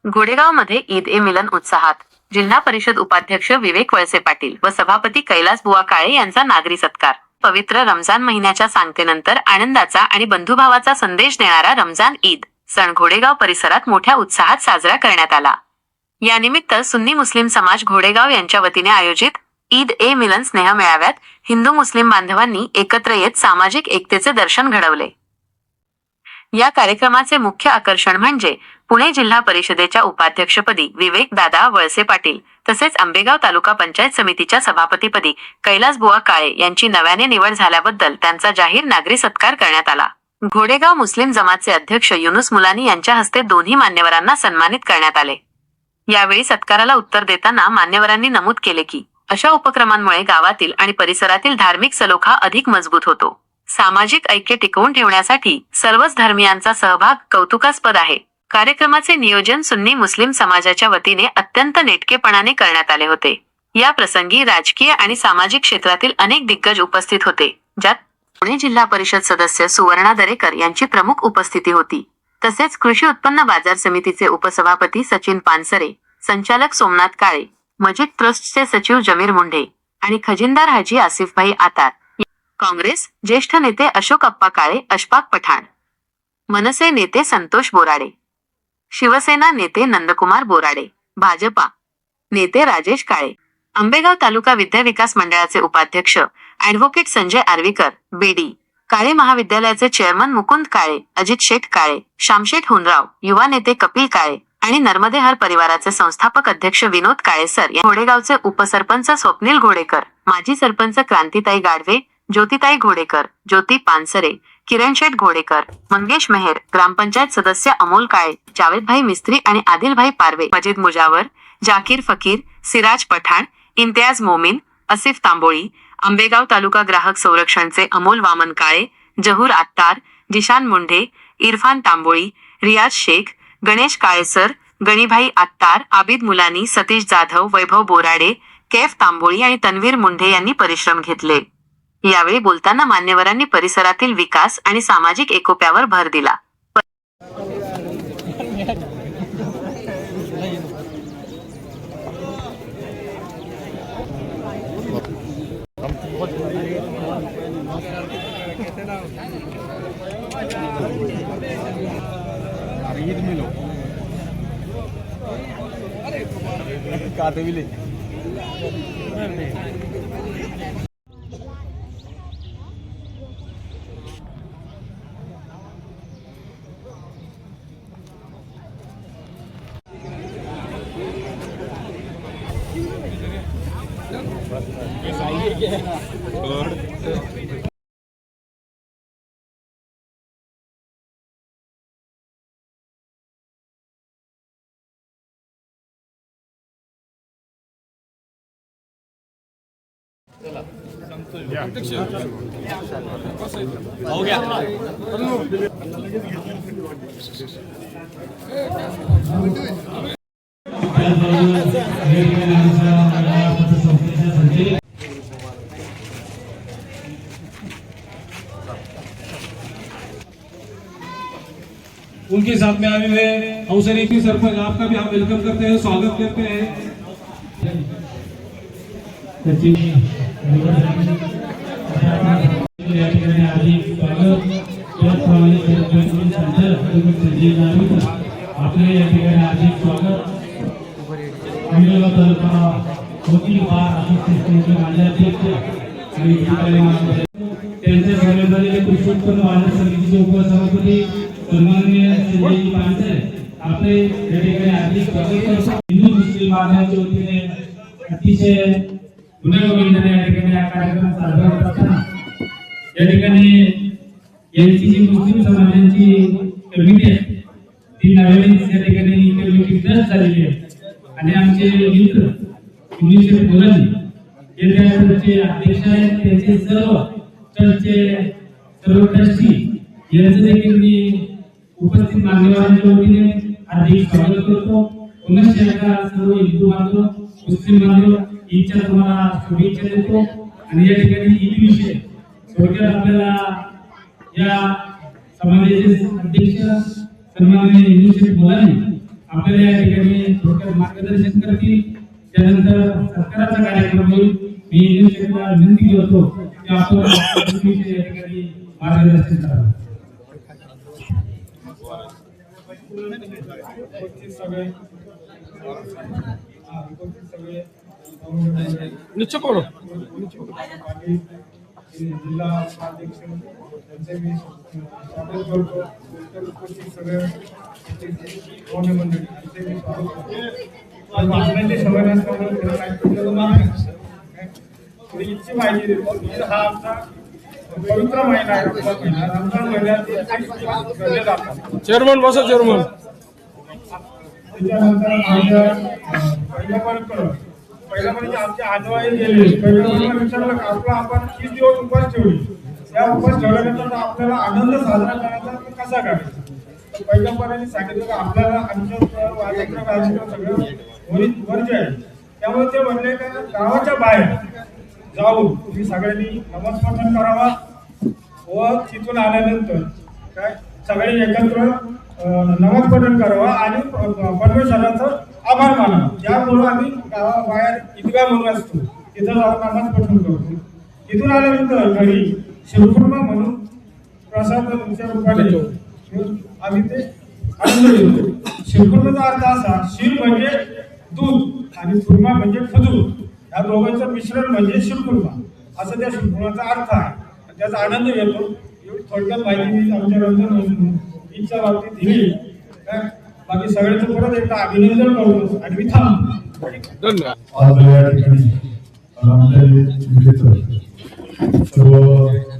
घोडेगावमध्ये ईद ए मिलन उत्साहात जिल्हा परिषद उपाध्यक्ष विवेक वळसे पाटील व सभापती कैलास बुवा काळे यांचा नागरी सत्कार। पवित्र रमजान महिन्याच्या सांगतेनंतर आनंदाचा आणि बंधुभावाचा संदेश देणारा रमजान ईद सण घोडेगाव परिसरात मोठ्या उत्साहात साजरा करण्यात आला। यानिमित्त सुन्नी मुस्लिम समाज घोडेगाव यांच्या वतीने आयोजित ईद ए मिलन स्नेह मेळाव्यात हिंदू मुस्लिम बांधवांनी एकत्र येत सामाजिक एकतेचे दर्शन घडवले। या कार्यक्रमाचे मुख्य आकर्षण म्हणजे पुणे जिल्हा परिषदेच्या उपाध्यक्षपदी विवेक दादा वळसे पाटील तसेच आंबेगाव तालुका पंचायत समितीच्या सभापतीपदी कैलास बुवा काळे यांची नव्याने निवड झाल्याबद्दल त्यांचा जाहीर नागरी सत्कार करण्यात आला। घोडेगाव मुस्लिम जमातचे अध्यक्ष युनुस मुलानी यांच्या हस्ते दोन्ही मान्यवरांना सन्मानित करण्यात आले। यावेळी सत्काराला उत्तर देताना मान्यवरांनी नमूद केले की अशा उपक्रमांमुळे गावातील आणि परिसरातील धार्मिक सलोखा अधिक मजबूत होतो। सामाजिक ऐक्य टिकवून ठेवण्यासाठी सर्वच धर्मियांचा सहभाग कौतुकास्पद आहे। कार्यक्रमाचे नियोजन सुन्नी मुस्लिम समाजाच्या वतीने अत्यंत नेटकेपणाने करण्यात आले होते। या प्रसंगी राजकीय आणि सामाजिक क्षेत्रातील अनेक दिग्गज उपस्थित होते, ज्यात पुणे जिल्हा परिषद सदस्य सुवर्णा दरेकर यांची प्रमुख उपस्थिती होती। तसेच कृषी उत्पन्न बाजार समितीचे उपसभापती सचिन पानसरे, संचालक सोमनाथ काळे, मजिद ट्रस्टचे सचिव जमीर मुंढे आणि खजिनदार हाजी आसिफभाई आतार, काँग्रेस ज्येष्ठ नेते अशोक अप्पा काळे, अशफाक पठाण, मनसे नेते संतोष बोराडे, शिवसेना नेते नंदकुमार बोराडे, भाजपा नेते राजेश काळे, आंबेगाव तालुका विद्या विकास मंडळाचे उपाध्यक्ष ॲडव्होकेट संजय आर्वीकर, बेडी, काळे महाविद्यालयाचे चेअरमन मुकुंद काळे, अजित शेठ काळे, शामशेठ हुनराव, युवा नेते कपिल काळे आणि नर्मदे हर परिवाराचे संस्थापक अध्यक्ष विनोद काळेसर, घोडेगावचे उपसरपंच स्वप्नील घोडेकर, माजी सरपंच क्रांतिताई गाढवे, ज्योतिताई घोडेकर, ज्योती पानसरे, किरणशेठ घोडेकर, मंगेश मेहर, ग्रामपंचायत सदस्य अमोल काळे, जावेदभाई मिस्त्री आणि आदिलभाई पारवे, मजिद मुजावर, जाकीर फकीर, सिराज पठाण, इम्तियाज मोमीन, असिफ तांबोळी, आंबेगाव तालुका ग्राहक संरक्षणचे अमोल वामन काळे, जहूर आत्तार, जिशान मुंढे, इरफान तांबोळी, रियाज शेख, गणेश काळेसर, गणीभाई आत्तार, आबिद मुलानी, सतीश जाधव, वैभव बोराडे, कैफ तांबोळी आणि तन्वीर मुंढे यांनी परिश्रम घेतले। यावेळी बोलताना मान्यवरांनी परिसरातील विकास आणि सामाजिक एकोप्यावर भर दिला। हो गया। उनके साथ में आए हुए अवसरी की सरपंच आपका भी हम वेलकम करते हैं, स्वागत करते हैं। आपले या ठिकाणी हार्दिक स्वागत। आंबेगाव तालुका वकील बार असोसिएशनचे माजी अध्यक्ष आणि त्यांच्या जबाबदारीने कृषी उत्पन्न बाजार समितीचे उपसभापती सन्माननीय संजय पानसरे आपले या ठिकाणी हार्दिक स्वागत करतो। हिंदू मुस्लिम बांधवांच्या वतीने अतिशय पुनर्विंदाने या ठिकाणी हा कार्यक्रम साजरा होत असताना या ठिकाणी यांची जी मुस्लिम समाजाची कमिटी आहे ती नवीन या ठिकाणी कमिटी रद्द झालेली आहे आणि आमचे मित्र मुनीशेठ मुलानी हे त्या ट्रस्टचे अध्यक्ष आहेत, त्यांचे सर्व ट्रस्टचे सर्व ट्रस्टी यांचं देखील मी उपस्थित मान्यवरांच्या वतीने हार्दिक स्वागत करतो। पुन्हा एकदा सर्व हिंदू बांधव मुस्लिम बांधव ईदच्या तुम्हाला शुभेच्छा देतो आणि या ठिकाणी ईद विषय थोडक्यात आपल्याला या समाजाचे अध्यक्ष सन्माननीय युनुस शेख मुलानी आपल्याला या ठिकाणी थोडक्यात मार्गदर्शन करतील. त्यानंतर सत्काराचा कार्यक्रम होईल. मी निरीक्षकाला विनंती करतो की आपण या ठिकाणी मार्गदर्शन करावं. नीचे करो. जिल्हा अध्यक्ष यांचे मी स्वागत करतो. उपस्थित सगळे पाहुणे मंडळी यांचे मी स्वागत करतो. भाषणाची सवय नसल्यामुळे थोडं काही प्रॉब्लेम नाही. थोडी इच्छी माहिती देतो. ईद हा आमचा पवित्र महिना आहे. रमजान महिन्यात केले जातात. चेअरमन बसा. चेअरमन त्याच्यानंतर पहिलं म्हणजे आमचे आजोबाई गेले. पहिलं विचारलं का आपला आपण किती दिवस उपास ठेवली. त्या उपास ठेवल्यानंतर आपल्याला आनंद साजरा करायचा तो कसा करायचा. पहिल्यापर्यंत सांगितलं का आपल्याला आमचं वाजत्र कार्यक्रम सगळं वर्ज्य आहे. त्यामुळे ते म्हणले का गावाच्या बाहेर जाऊन तुम्ही सगळ्यांनी नमस्कार करावा व तिथून आल्यानंतर काय सगळे एकत्र नमाज पठण करावा आणि परमेश्वराचं आभार मानावा. यामुळे आम्ही गावाबाहेर ईदगाह म्हणून असतो तिथं जाऊन नमाज पठण करतो. तिथून आल्यानंतर घरी शिरखुर्मा म्हणून प्रसाद तुमच्या रूपाने आम्ही ते आनंद घेतो. शिरखुर्माचा अर्थ असा, शिर म्हणजे दूध आणि खुर्मा म्हणजे खजूर, या दोघांचं मिश्रण म्हणजे शिरखुर्मा असं त्या शिरखुर्माचा अर्थ आहे. त्याचा आनंद घेतो. एवढी थोडक्यात माहिती मी आमच्या रमजान ईदच्या बाबतीत दिली. बाकी सगळ्यांचं परत एकदा अभिनंदन करतो आणि मी थांबतो. धन्यवाद. आज या ठिकाणी रमजान सर्व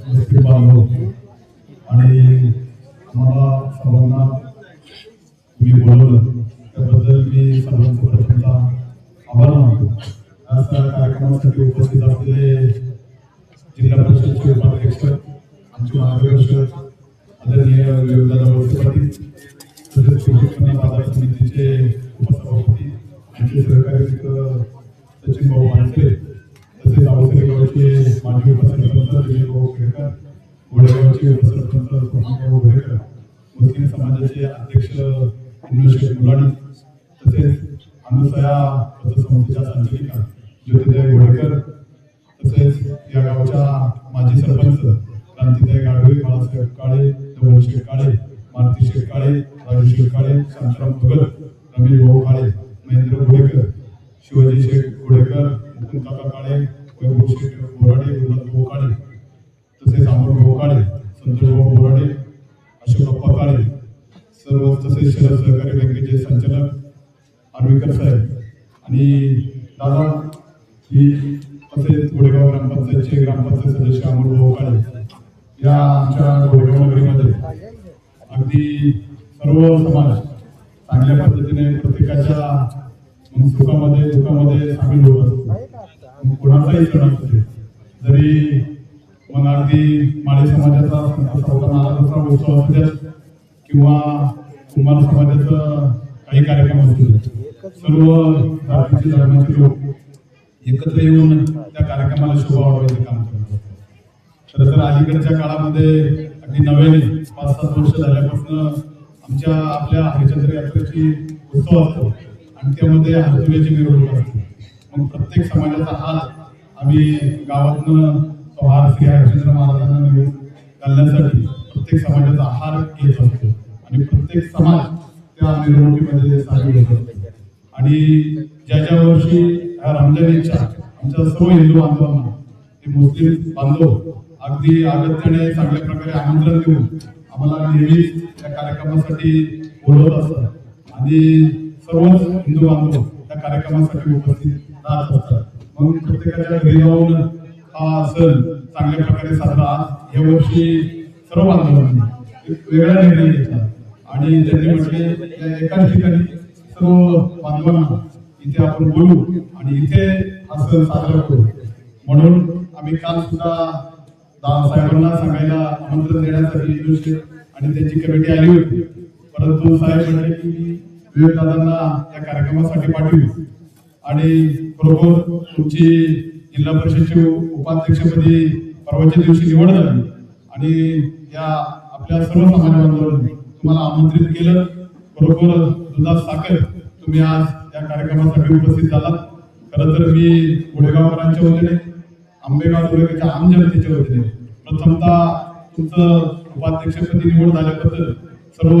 मुस्लिम बांधव आणि आम्हाला सर्वांना तुम्ही बोलवलं त्याबद्दल मी सर्वांचा प्रथमतः आभार मानतो. आज कार्यक्रमासाठी उपस्थित असलेले जिल्हा परिषदचे उपाध्यक्ष, आमचे मार्गदर्शक आदरणीय विवेकदादा वळसे पाटील, तसेच कृषी उत्पन्न बाजार समितीचे उपसभापती, आमचे सहकारी मित्र सचिन भाऊ माणसे, तसेच आवसरे गावचे माजी उपसरपंच विजय भाऊ खेडकर, गोडेगावचे उपसरपंच भाऊ घोडेकर, मुस्लिम समाजाचे अध्यक्ष उन्मेष मुलाणी, तसेच अनुसया पतसमितीच्या संचालिका ज्योतिताई घोडेकर, तसेच या गावच्या माजी सरपंच क्रांतिताई गाढवे, बाळासाहेब काळे, धवल शेठ काळे, मारुती शेठ काळे, राजू शेठ काळे, शांताराम भगत, रमेश भाऊ काळे, महेंद्र घोडेकर, शिवाजी शेठ घोडेकर, मुकुंद काका काळे, वैभव शेठ बोराडे, गुलाब भाऊ काळे, तसेच अमर भाऊ काळे, संतोष भाऊ बोराडे, अशोकप्पा काळे, सर्व तसेच शहर सहकारी बँकेचे संचालक आर्वीकर साहेब आणि दादा ही, तसेच गोडेगाव ग्रामपंचायतचे ग्रामपंचायत सदस्य अमोल भाऊ काळे, या आमच्या गोडेगाव नगरीमध्ये अगदी सर्व समाज चांगल्या पद्धतीने प्रत्येकाच्या सुखामध्ये दुःखामध्ये सामील होत असतो. कोणाचाही सण असतो जरी मग अगदी माळी समाजाचा चौथा महाराजांचा उत्सव असू द्या किंवा कुमार समाजाचा काही कार्यक्रम असू द्या, सर्व जातीचे धर्माचे लोक एकत्र येऊन त्या कार्यक्रमाला शोभा वाढवायचं काम करतात. खरं तर अलीकडच्या काळामध्ये अगदी नव्याने 5-7 वर्ष झाल्यापासून आपल्या हरिचंद्र यात्रेची उत्सव असतो आणि त्यामध्ये हरतुल्याची मिरवणूक असते. मग प्रत्येक समाजाचा हात आम्ही गावातनं तो हार श्री हरिचंद्र महाराजांना घेऊन घालण्यासाठी प्रत्येक समाजाचा हार घेत असतो आणि प्रत्येक समाज त्या मिरवणुकीमध्ये सामील होत असतो. आणि ज्या वर्षी रमजान ईदच्या आमच्या सर्व हिंदू बांधवांना ते मुस्लिम बांधव अगदी अगत्याने चांगल्या प्रकारे आमंत्रण देऊन आम्हाला नेहमीच त्या कार्यक्रमासाठी बोलवत असतात आणि सर्वच हिंदू बांधव त्या कार्यक्रमासाठी उपस्थित राहत असतात. मग प्रत्येकाच्या घरी जाऊन हा सण चांगल्या प्रकारे साजरा या वर्षी सर्व बांधवांनी वेगळा निर्णय घेतला आणि त्यांनी म्हटले एकाच ठिकाणी सर्व बांधवांना इथे आपण बोलू आणि इथे हा सण साजरा करू. म्हणून आम्ही काल सुद्धा साहेबांना सांगायला आमंत्रण देण्यासाठी आणि त्यांची कमिटी आली होती, परंतु साहेब म्हटले की विवेकदादांना या कार्यक्रमासाठी पाठवू आणि बरोबर तुमची जिल्हा परिषदची उपाध्यक्षपदी परवाच्या दिवशी निवड झाली आणि या आपल्या सर्व समाज बांधवांनी तुम्हाला आमंत्रित केलं. बरोबर दुधात साखर तुम्ही आज या कार्यक्रमासाठी उपस्थित झालात. खरं तर मी गोडेगावकरांच्या वतीने, आंबेगाव तालुक्याच्या आम जनतेच्या वतीने प्रथमतः तुमचं उपाध्यक्षपदी निवड झाल्याबद्दल सर्व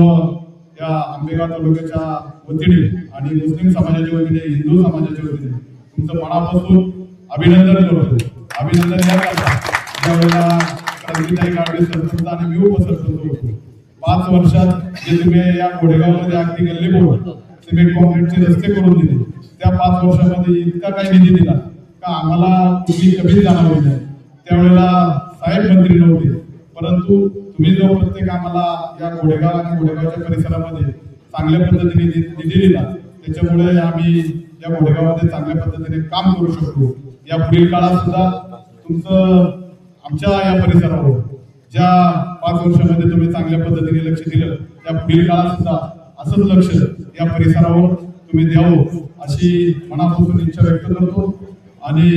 या आंबेगाव तालुक्याच्या वतीने आणि मुस्लिम समाजाच्या वतीने, हिंदू समाजाच्या वतीने तुमचं मनापासून अभिनंदन करतो. अभिनंदन याकरता ज्यावेळेला क्रांतिताई गाडवे सरपंच आणि मी उपसरपंच होतो, 5 वर्षात जे तुम्ही या गोडेगावमध्ये अगदी गल्ली बोर्ड सिमेंट कॉन्क्रीटचे रस्ते करून दिले, त्या 5 वर्षामध्ये इतका काही निधी दिला का आम्हाला तुम्ही कधीच जाणवली नाही. त्यावेळेला साहेब मंत्री नव्हते, परंतु तुम्ही जो प्रत्येक आम्हाला या गोडेगाव आणि गोडेगावच्या परिसरामध्ये चांगल्या पद्धतीने निधी दिला, त्याच्यामुळे आम्ही या गोडेगावमध्ये चांगल्या पद्धतीने काम करू शकतो. या पुढील काळात सुद्धा तुमचं आमच्या या परिसरावर ज्या 5 वर्षामध्ये तुम्ही चांगल्या पद्धतीने लक्ष दिलं, त्या पुढील काळात सुद्धा असंच लक्ष या परिसरावर तुम्ही द्यावं अशी मनापासून इच्छा व्यक्त करतो. आणि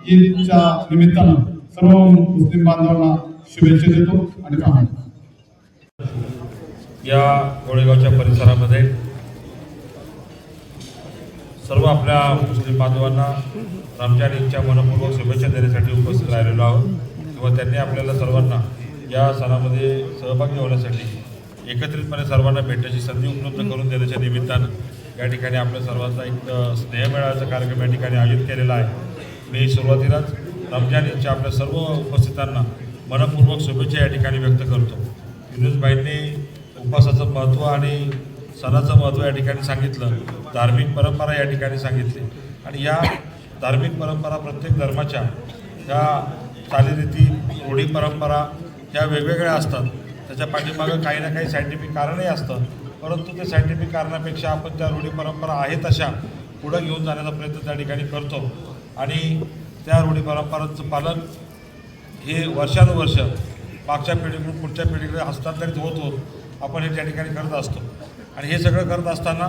ईदच्या निमित्तानं सर्व मुस्लिम बांधवांना शुभेच्छा देतो आणि थांबतो. या गोडेगावच्या परिसरामध्ये सर्व आपल्या मुस्लिम बांधवांना रमजान ईदच्या मनपूर्वक शुभेच्छा देण्यासाठी उपस्थित राहिलेलो आहोत किंवा त्यांनी आपल्याला सर्वांना या सणामध्ये सहभागी होण्यासाठी एकत्रितपणे सर्वांना भेटण्याची संधी उपलब्ध करून देण्याच्या निमित्तानं या ठिकाणी आपल्या सर्वांचा एक स्नेहमेळाचा कार्यक्रम या ठिकाणी आयोजित केलेला आहे. मी सुरुवातीलाच रमजान ईदच्या आपल्या सर्व उपस्थितांना मनपूर्वक शुभेच्छा या ठिकाणी व्यक्त करतो. युनुसबाईंनी उपवासाचं महत्त्व आणि सणाचं महत्त्व या ठिकाणी सांगितलं, धार्मिक परंपरा या ठिकाणी सांगितली आणि या धार्मिक परंपरा प्रत्येक धर्माच्या ह्या चालीरीती, रूढी परंपरा ह्या वेगवेगळ्या असतात. त्याच्या पाठीमागं काही ना काही सायंटिफिक कारणही असतं, परंतु ते सायंटिफिक कारणापेक्षा आपण त्या रूढी परंपरा आहेत तशा पुढं घेऊन जाण्याचा प्रयत्न त्या ठिकाणी करतो आणि त्या रूढी परंपरांचं पालन हे वर्षानुवर्ष मागच्या पिढीकडून पुढच्या पिढीकडे हस्तांतरित होत आपण हे त्या ठिकाणी करत असतो. आणि हे सगळं करत असताना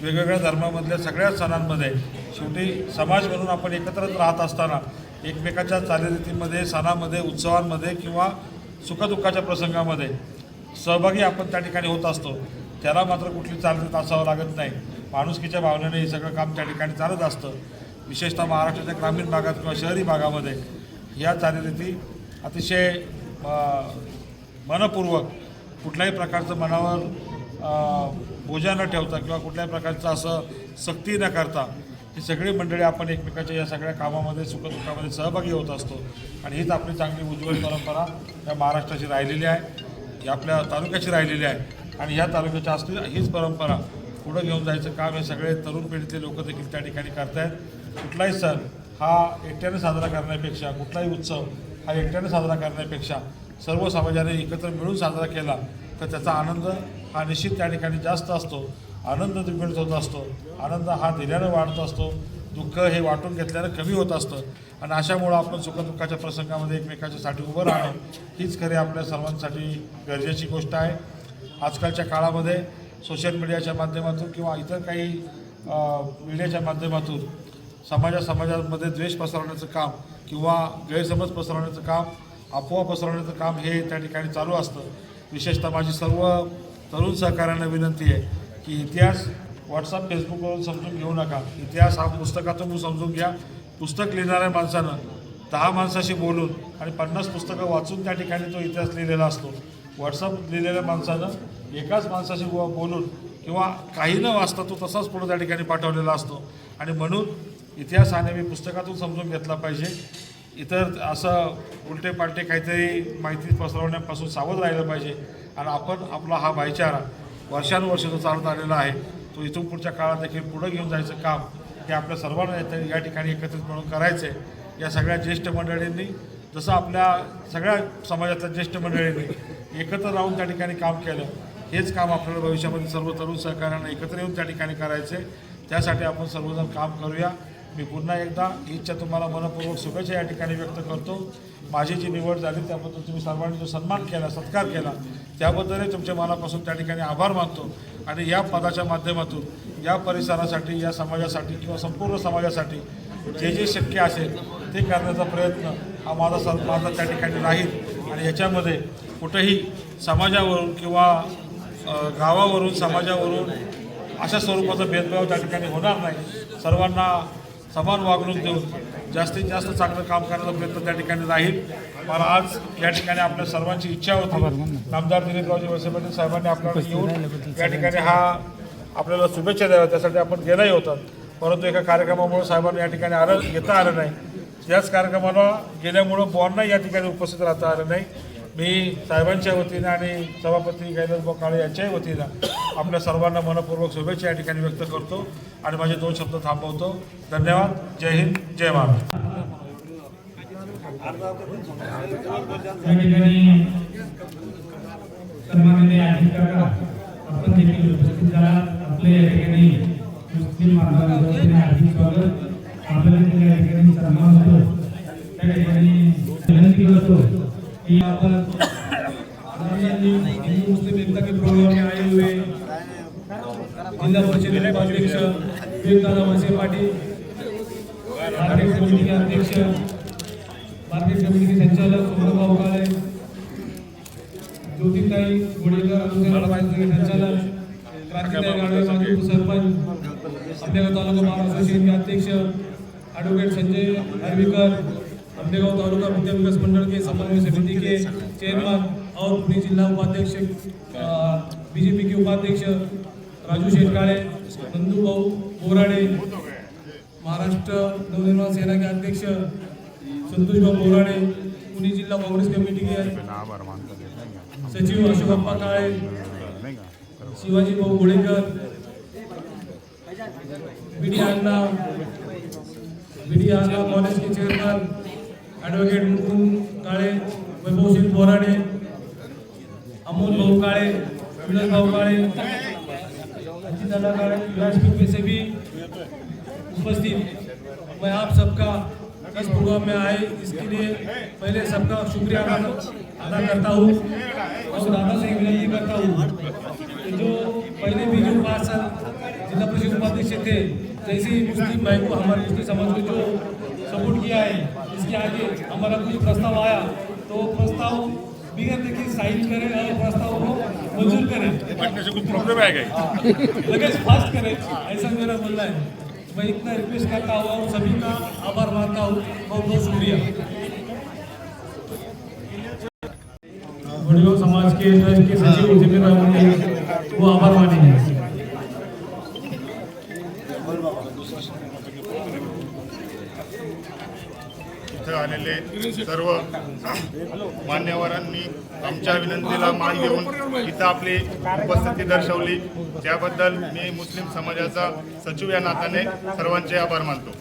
वेगवेगळ्या धर्मामधल्या सगळ्या सणांमध्ये शेवटी समाज म्हणून आपण एकत्रच राहत असताना एकमेकाच्या चालीरीतीमध्ये, सणामध्ये, उत्सवांमध्ये किंवा सुखदुःखाच्या प्रसंगामध्ये सहभागी आपण त्या ठिकाणी होत असतो. त्याला मात्र कुठली चालरीत असावं लागत नाही. माणुसकीच्या भावनेने हे सगळं काम त्या ठिकाणी चालत असतं. विशेषतः महाराष्ट्राच्या ग्रामीण भागात किंवा शहरी भागामध्ये या चालीरीती अतिशय मनपूर्वक कुठल्याही प्रकारचं मनावर बोजा न ठेवता किंवा कुठल्याही प्रकारचं असं सक्ती न करता ही सगळी मंडळी आपण एकमेकाच्या या सगळ्या कामामध्ये, सुखदुःखामध्ये सहभागी होत असतो. आणि हीच आपली चांगली उज्ज्वल परंपरा या महाराष्ट्राची राहिलेली आहे, आपल्या तालुक्याची राहिलेली आहे. आणि ह्या तालुक्याच्या असलेली हीच परंपरा पुढं घेऊन जायचं काम हे सगळे तरुण पिढीतले लोक देखील त्या ठिकाणी करतायत. कुठलाही सण हा एकट्याने साजरा करण्यापेक्षा, कुठलाही उत्सव हा एकट्याने साजरा करण्यापेक्षा सर्व समाजाने एकत्र मिळून साजरा केला तर त्याचा आनंद हा निश्चित त्या ठिकाणी जास्त असतो. आनंद द्विगुणित होत असतो. आनंद हा दिल्यानं वाढत असतो. दुःख हे वाटून घेतल्यानं कमी होत असतं. आणि अशामुळं आपण सुखदुःखाच्या प्रसंगामध्ये एकमेकाच्यासाठी उभं राहणं हीच खरी आपल्या सर्वांसाठी गरजेची गोष्ट आहे. आजकालच्या काळामध्ये सोशल मीडियाच्या माध्यमातून किंवा इतर काही मीडियाच्या माध्यमातून समाजामध्ये द्वेष पसरवण्याचं काम किंवा गैरसमज पसरवण्याचं काम, अफवा पसरवण्याचं काम हे त्या ठिकाणी चालू असतं. विशेषतः माझी सर्व तरुण सहकाऱ्यांना विनंती आहे की इतिहास व्हॉट्सअप, फेसबुकवरून समजून घेऊ नका. इतिहास हा पुस्तकातून समजून घ्या. पुस्तक लिहिणाऱ्या माणसानं 10 माणसाशी बोलून आणि 50 पुस्तकं वाचून त्या ठिकाणी तो इतिहास लिहिलेला असतो. व्हॉट्सअप लिहिलेल्या माणसानं एकाच माणसाशी बोलून किंवा काही न वाचता तो तसाच पुढे त्या ठिकाणी पाठवलेला असतो. आणि म्हणून इतिहास हा नेहमी पुस्तकातून समजून घेतला पाहिजे. इतर असं उलटे पालटे काहीतरी माहिती पसरवण्यापासून सावध राहिलं पाहिजे. आणि आपण आपला हा भाईचारा वर्षानुवर्ष जो चालत आलेला आहे तो इथून पुढच्या काळात देखील पुढं घेऊन जायचं काम हे आपल्या सर्वांना या ठिकाणी एकत्रित मिळून करायचं आहे. या सगळ्या ज्येष्ठ मंडळींनी जसं आपल्या सगळ्या समाजातल्या ज्येष्ठ मंडळींनी एकत्र राहून त्या ठिकाणी काम केलं, हेच काम आपल्याला भविष्यामध्ये सर्व तरुण सहकाऱ्यांना एकत्र येऊन त्या ठिकाणी करायचं आहे. त्यासाठी आपण सर्वजण काम करूया. मी पुन्हा एकदा ईदच्या तुम्हाला मनपूर्वक शुभेच्छा या ठिकाणी व्यक्त करतो. माझी जी निवड झाली त्याबद्दल तुम्ही सर्वांनी जो सन्मान केला, सत्कार केला त्याबद्दलही तुमच्या मनापासून त्या ठिकाणी आभार मानतो. आणि या पदाच्या माध्यमातून या परिसरासाठी, या समाजासाठी किंवा संपूर्ण समाजासाठी जे जे शक्य असेल ते करण्याचा प्रयत्न हा माझा त्या ठिकाणी राहील. आणि याच्यामध्ये कुठेही समाजावरून किंवा गावावरून, समाजावरून अशा स्वरूपाचा भेदभाव त्या ठिकाणी होणार नाही. सर्वांना समान वागणूक देऊन जास्तीत जास्त चांगलं काम करण्याचा प्रयत्न त्या ठिकाणी राहील. मला आज या ठिकाणी आपल्या सर्वांची इच्छा होती, नामदार दिलीपरावजी वळसे पाटील साहेबांनी आपल्याला येऊन या ठिकाणी आपल्याला शुभेच्छा द्याव्या त्यासाठी आपण गेलाही होतात, परंतु एका कार्यक्रमामुळे साहेबांना या ठिकाणी येता आलं नाही. याच कार्यक्रमाला गेल्यामुळं बुवांना या ठिकाणी उपस्थित राहता आलं नाही. मी साहेबांच्या वतीनं आणि सभापती कैलासभाऊ काळे यांच्याही वतीनं आपल्या सर्वांना मनपूर्वक शुभेच्छा या ठिकाणी व्यक्त करतो आणि माझे 2 शब्द थांबवतो. धन्यवाद. जय हिंद, जय महाराष्ट्र. या ठिकाणी सन्माननीय आदित्य काका आपण देखील उपस्थित झाला. आपल्या या ठिकाणी मुस्लिम बांधवांचं वतीने हार्दिक स्वागत. आपल्या देखील या ठिकाणी सन्मान होतो. त्या ठिकाणी विनंती करतो कि आपण हिंदू मुस्लिम एकता के प्रोग्राम में आए हुए जिला परिषद उपाध्यक्ष विवेकदादा वळसे पाटील, मार्केट कमिटी के अध्यक्ष, मार्केट कमिटी के संचालक सोमभाऊ काळे, ज्योतिताई गोडेकर अनुसेवा पालिका के संचालक, क्रांतिताई गाडवे माजी उपसरपंच, आंबेगाव तालुका बार असोसिएशन के अध्यक्ष एडवोकेट संजय हरवीकर, आंबेगाव तालुका विद्या विकास मंडल के समन्वय समिति के चेयरमैन और पुणे जिला उपाध्यक्ष बीजेपी के उपाध्यक्ष राजू शेटकाळे, नंदूभाऊ बोराडे, महाराष्ट्र नवनिर्माण सेना के अध्यक्ष संतोषभाऊ बोराडे, पुणे जिला कांग्रेस कमेटी के सचिव अशोकप्पा काळे, शिवाजी भाऊ गोडेकर, बीडीआर कॉलेज के चेयरमैन एडवोकेट मुकुंद काळे, वैभव सिंह बोराडे, अमोल भाऊ काळे, विलास भाऊ काळे, अजितदादा काळे, राजपूत में से भी उपस्थित, मैं आप सबका इस प्रोग्राम में आए इसके लिए पहले सबका शुक्रिया अदा करता हूँ और दादा से विनती करता हूँ कि जो पहले भी जो 5 साल जिला परिषद उपाध्यक्ष थे, जैसे मुस्लिम भाई को हमारे मुस्लिम समाज को जो सपोर्ट किया है, इसके आगे हमारा कुछ प्रस्ताव आया तो प्रस्ताव बिगड़ देखिए साइन करें और प्रस्ताव को मंजूर करें, से कुछ प्रॉब्लम आएगा लगेज फास्ट करें, ऐसा मेरा बोलना है. मैं इतना रिक्वेस्ट करता हूँ और सभी का आभार मानता हूँ. बहुत बहुत शुक्रिया. वडगांव समाज के ट्रस्ट के सचिव जिम्मेदार होंगे वो आभार मानेंगे. इथं आलेले सर्व मान्यवरांनी आमच्या विनंतीला मान देऊन इथं आपली उपस्थिती दर्शवली त्याबद्दल मी मुस्लिम समाजाचा सचिव या नात्याने सर्वांचे आभार मानतो.